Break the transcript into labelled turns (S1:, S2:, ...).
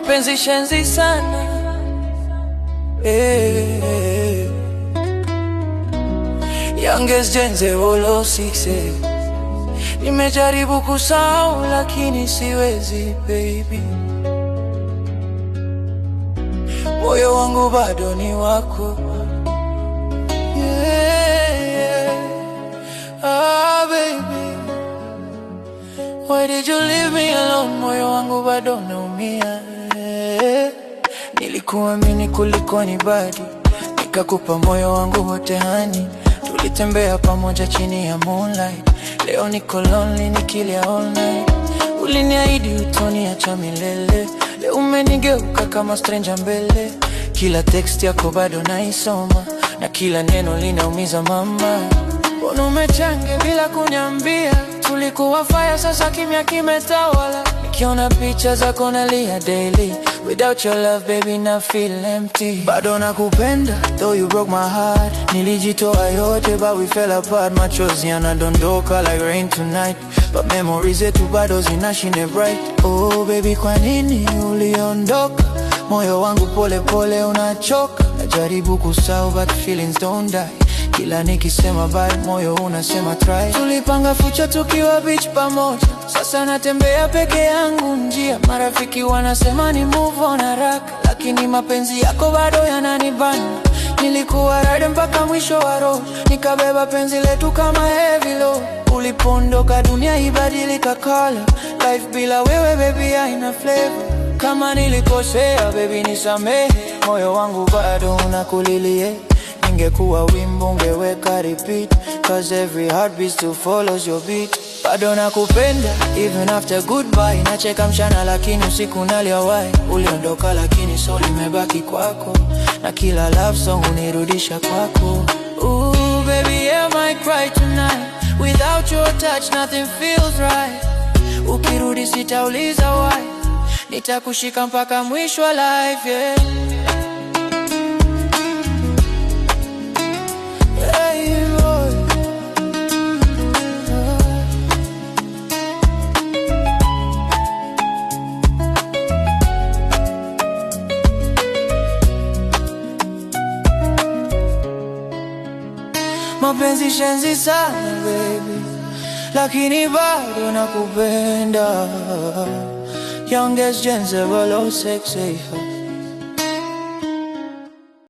S1: mapenzi shenzi sana. Youngest Gen Z 006. Nimejaribu kusahau lakini siwezi baby, moyo wangu bado ni wako. Ah baby, why did you leave me alone? Moyo wangu bado naumia. Nilikuamini kuliko ni badi, nikakupa moyo wangu wote hani. Tulitembea pamoja chini ya moonlight. Leo niko lonely nikilia all night. Uliniahidi utoniacha milele, leo umenigeuka kama stranger mbele. Kila text yako bado naisoma, na kila neno linaumiza mama. Mbona umechange bila kuniambia? Tulikuwa fire, sasa kimya kimetawala. Nikiona picha zako nalia daily. Without your love baby na feel empty. Bado nakupenda though you broke my heart. Nilijitoa yote but we fell apart. Machozi yanadondoka like rain tonight, but memories zetu bado zinashine bright. Oh baby, kwa nini uliondoka? Moyo wangu pole pole unachoka. Najaribu kusahau but feelings don't die. Kila nikisema bye moyo unasema try. Tulipanga future tukiwa beach pamoja, sasa natembea peke yangu njia. Marafiki wanasema ni move on haraka, lakini mapenzi yako bado yananibana. Nilikuwa ride mpaka mwisho wa road, nikabeba penzi letu kama heavy load. Ulipondoka dunia ibadilika color. Life bila wewe baby haina flavor. Kama nilikosea baby nisamehe, moyo wangu bado unakulilie. Ningekuwa wimbo ungeweka repeat, cause every heartbeat still follows your beat. Bado nakupenda even after goodbye. Nacheka mchana lakini usiku nalia why. Uliondoka lakini soul imebaki kwako, na kila love song unirudisha kwako. Ooh baby, I might cry tonight. Without your touch nothing feels right. Ukirudi sitauliza why, nitakushika mpaka mwisho wa life, yeah. Mapenzi shenzi sana baby, lakini bado nakupenda. Youngest Gen Z 006.